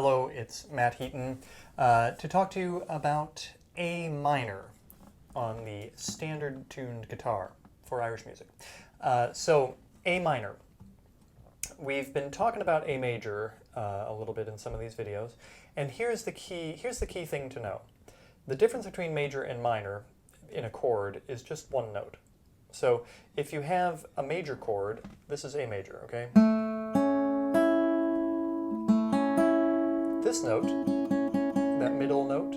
Hello, it's Matt Heaton to talk to you about A minor on the standard tuned guitar for Irish music. So A minor. We've been talking about A major a little bit in some of these videos, and here's the key thing to know. The difference between major and minor in a chord is just one note. So if you have a major chord, this is A major, okay? This note, that middle note,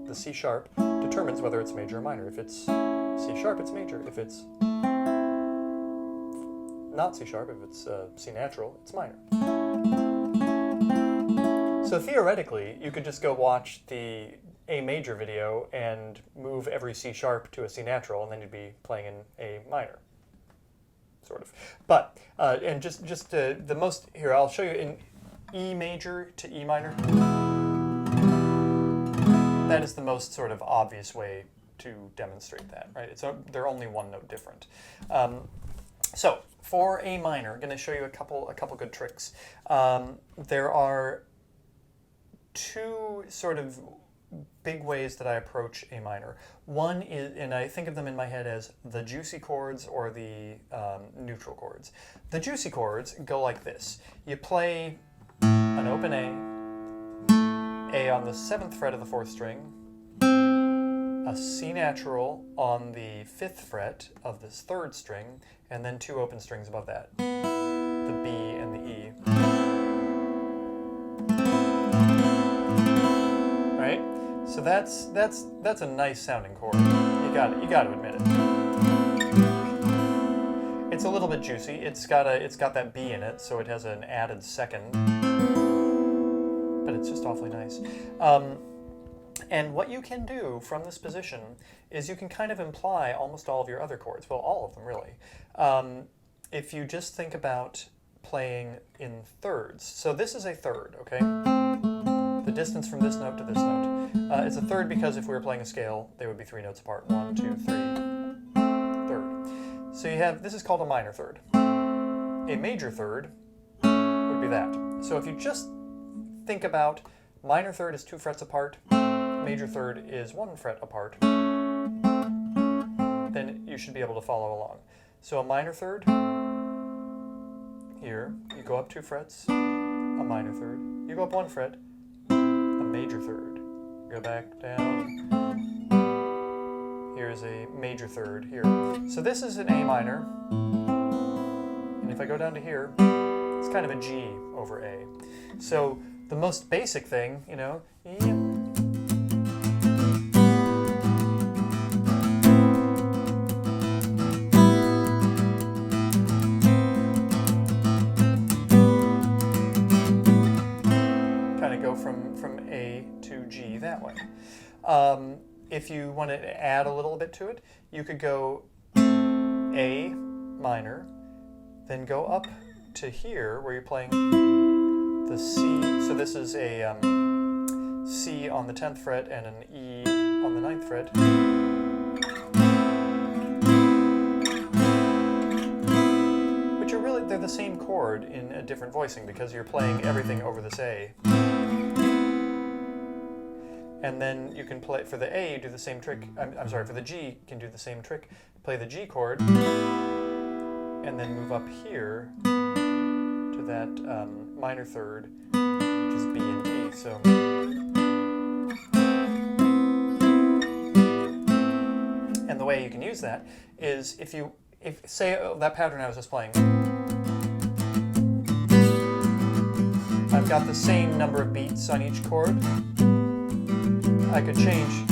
the C sharp, determines whether it's major or minor. If it's C sharp, it's major. If it's not C sharp, if it's C natural, it's minor. So theoretically, you could just go watch the A major video and move every C sharp to a C natural, and then you'd be playing in A minor, sort of. But, and just the most, here, I'll show you in E major to E minor. That is the most sort of obvious way to demonstrate that, right? They're only one note different. So for A minor, I'm going to show you a couple good tricks. There are two sort of big ways that I approach A minor. One is, and I think of them in my head as the juicy chords or the neutral chords. The juicy chords go like this. You play an open A on the 7th fret of the 4th string, a C natural on the 5th fret of this 3rd string, and then 2 open strings above that, the B and the E. Right? So that's a nice sounding chord. You got to admit it. It's a little bit juicy. It's got that B in it, so it has an added second. But it's just awfully nice. And what you can do from this position is you can kind of imply almost all of your other chords. Well, all of them, really. If you just think about playing in thirds. So this is a third, okay? The distance from this note to this note. It's a third because if we were playing a scale, they would be 3 notes apart. 1, 2, 3, third. So you have, this is called a minor third. A major third would be that. So if you just think about minor third is 2 frets apart, major third is 1 fret apart, then you should be able to follow along. So a minor third, here, you go up 2 frets, a minor third, you go up 1 fret, a major third, go back down, here's a major third here. So this is an A minor, and if I go down to here, it's kind of a G over A. So the most basic thing, you know, kind of go from A to G that way. If you want to add a little bit to it, you could go A minor, then go up to here where you're playing the C, so this is a C on the 10th fret and an E on the 9th fret. Which are really, they're the same chord in a different voicing because you're playing everything over this A. And then you can play, for the A, you do the same trick, I'm sorry, for the G, you can do the same trick. Play the G chord, and then move up here to that minor third, which is B and E. So, and the way you can use that is if say that pattern I was just playing, I've got the same number of beats on each chord. I could change.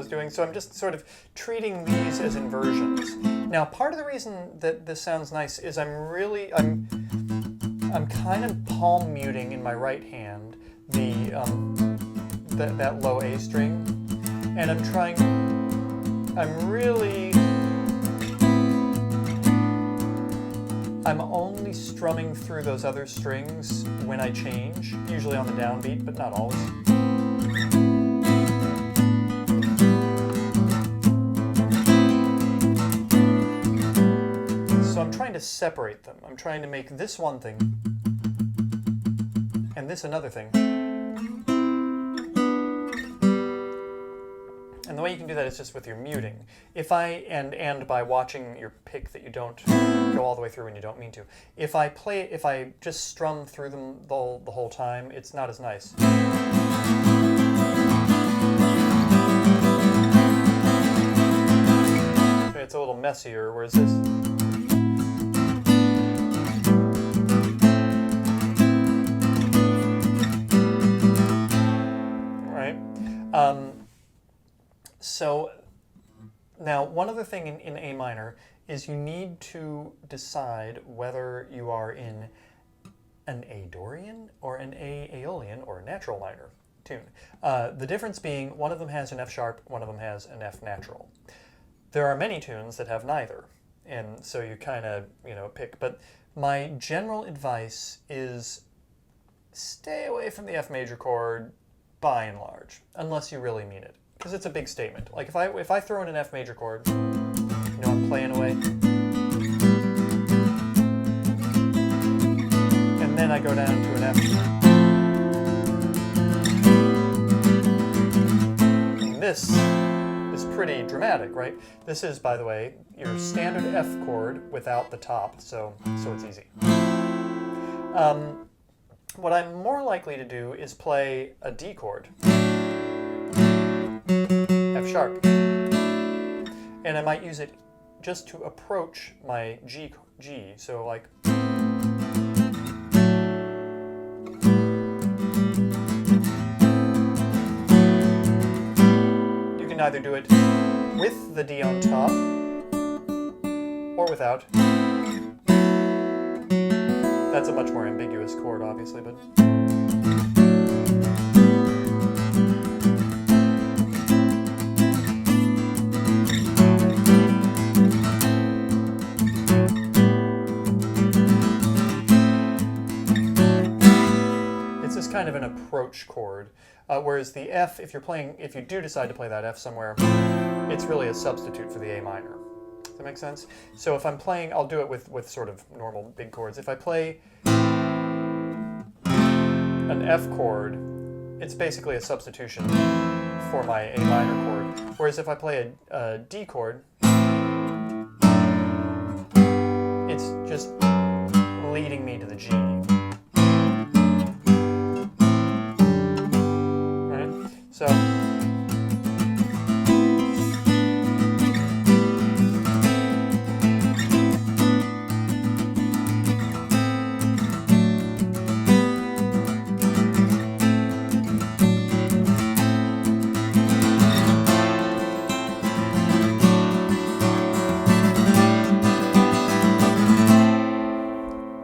Doing. So I'm just sort of treating these as inversions. Now, part of the reason that this sounds nice is I'm kind of palm muting in my right hand that low A string, and I'm only usually strumming through those other strings when I change, usually on the downbeat, but not always. So I'm trying to separate them. I'm trying to make this one thing and this another thing. And the way you can do that is just with your muting. If I, and by watching your pick that you don't go all the way through when you don't mean to. If I just strum through them the whole time, it's not as nice. It's a little messier, whereas this... So now one other thing in A minor is you need to decide whether you are in an A Dorian or an A Aeolian or natural minor tune. The difference being one of them has an F sharp, one of them has an F natural. There are many tunes that have neither, and so you kind of, pick. But my general advice is stay away from the F major chord by and large, unless you really mean it. Because it's a big statement. Like if I throw in an F major chord, I'm playing away, and then I go down to an F. And this is pretty dramatic, right? This is, by the way, your standard F chord without the top, so it's easy. What I'm more likely to do is play a D chord. F sharp. And I might use it just to approach my G. So like... You can either do it with the D on top or without. That's a much more ambiguous chord, obviously, but... kind of an approach chord, whereas the F, if you do decide to play that F somewhere, it's really a substitute for the A minor. Does that make sense? So if I'm playing, I'll do it with sort of normal big chords. If I play an F chord, it's basically a substitution for my A minor chord, whereas if I play a D chord, it's just leading me to the G. So,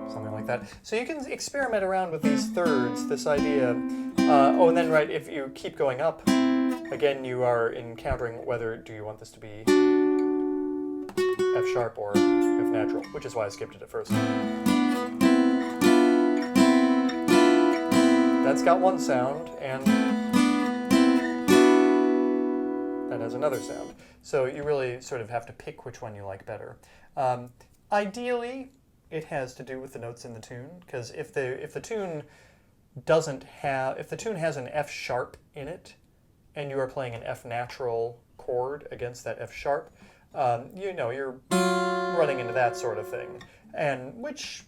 something like that. So you can experiment around with these thirds, this idea. And then, right, if you keep going up, again, you are encountering whether do you want this to be F sharp or F natural, which is why I skipped it at first. That's got one sound, and that has another sound. So you really sort of have to pick which one you like better. Ideally, it has to do with the notes in the tune, because if the tune has an F sharp in it, and you are playing an F natural chord against that F sharp, you're running into that sort of thing, and which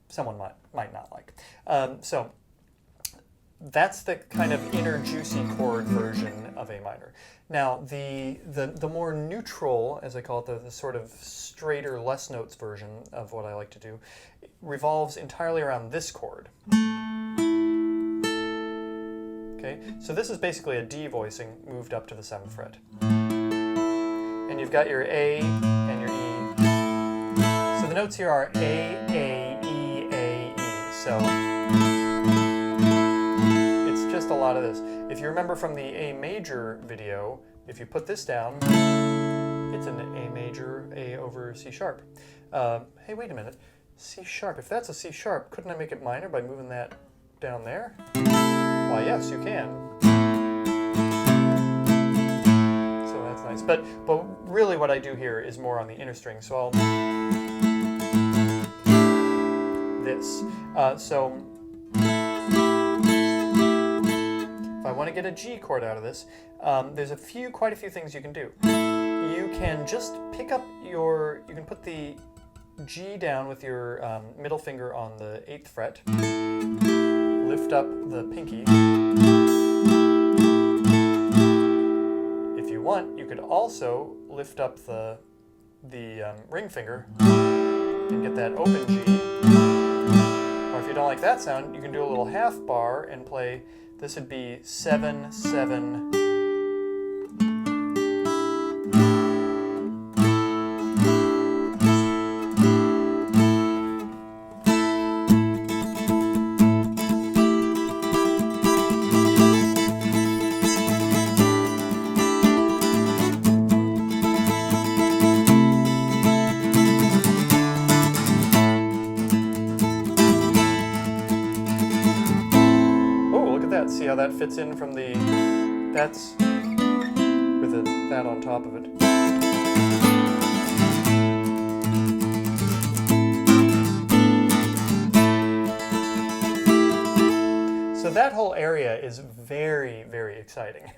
someone might not like. So that's the kind of inner juicy chord version of A minor. Now the more neutral, as I call it, the sort of straighter, less notes version of what I like to do, revolves entirely around this chord. Okay, so this is basically a D voicing moved up to the 7th fret. And you've got your A and your E. So the notes here are A, E, A, E. So it's just a lot of this. If you remember from the A major video, if you put this down, it's an A major, A over C sharp. Hey, wait a minute. C sharp. If that's a C sharp, couldn't I make it minor by moving that down there? Why, yes, you can. So that's nice. But really what I do here is more on the inner string. So I'll this. So if I want to get a G chord out of this, there's quite a few things you can do. You can just pick up you can put the G down with your middle finger on the 8th fret, lift up the pinky. If you want, you could also lift up the ring finger and get that open G. Or if you don't like that sound, you can do a little half bar and play, this would be 7, 7, see how that fits in from the, that's with that on top of it. So that whole area is very, very exciting.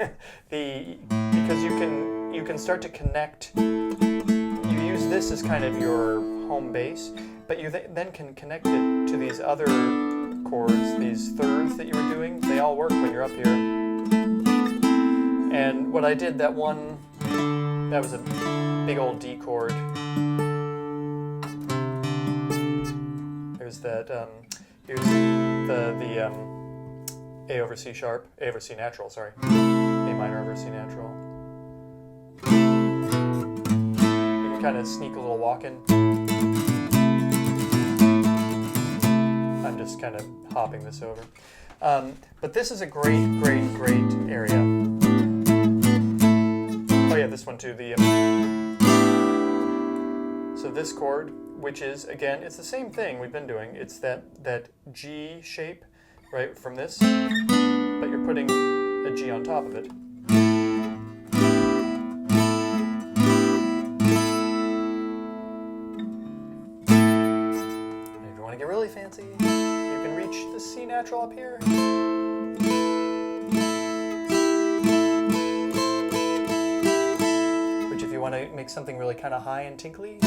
Because you can start to connect, you use this as kind of your home base, but you then can connect it to these other chords, these thirds that you were doing. They all work when you're up here. And what I did, that was a big old D chord. There's that, here's the A over C sharp, A over C natural, sorry. A minor over C natural. You can kind of sneak a little walk in. I'm just kind of hopping this over. But this is a great, great, great area. Oh yeah, this one too. So this chord, which is, again, it's the same thing we've been doing. It's that G shape, right, from this, but you're putting a G on top of it. And if you want to get really fancy, you can reach the C natural up here. Which, if you want to make something really kind of high and tinkly,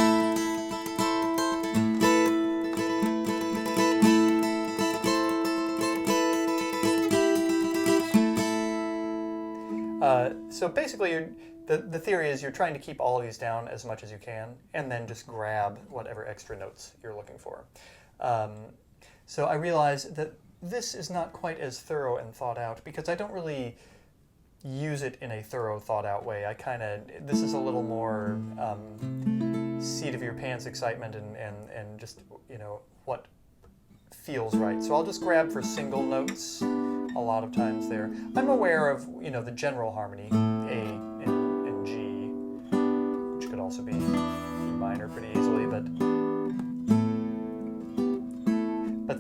so basically, the theory is you're trying to keep all of these down as much as you can, and then just grab whatever extra notes you're looking for. So I realize that this is not quite as thorough and thought out because I don't really use it in a thorough, thought out way. This is a little more seat of your pants excitement and just, you know, what feels right. So I'll just grab for single notes a lot of times there. I'm aware of, you know, the general harmony, A and G, which could also be E minor pretty easily, but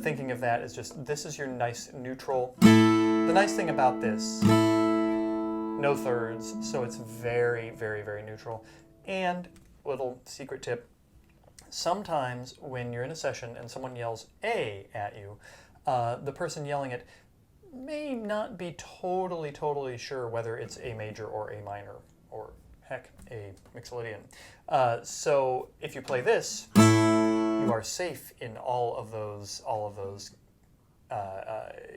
thinking of that is just, this is your nice neutral. The nice thing about this, no thirds, so it's very, very, very neutral. And little secret tip, sometimes when you're in a session and someone yells A at you, the person yelling it may not be totally sure whether it's A major or A minor, or heck, A mixolydian. So if you play this, you are safe in all of those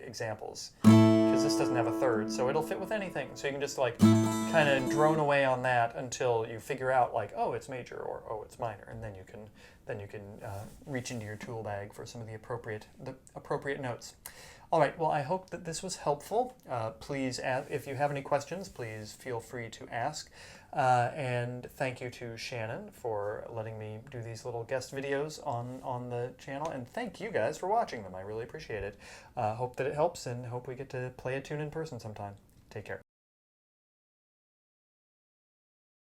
examples, because this doesn't have a third, so it'll fit with anything. So you can just like kind of drone away on that until you figure out like, oh, it's major, or oh, it's minor, and then you can reach into your tool bag for some of the appropriate notes. All right, well, I hope that this was helpful. Please, if you have any questions, please feel free to ask. And thank you to Shannon for letting me do these little guest videos on the channel. And thank you guys for watching them. I really appreciate it. Hope that it helps, and hope we get to play a tune in person sometime. Take care.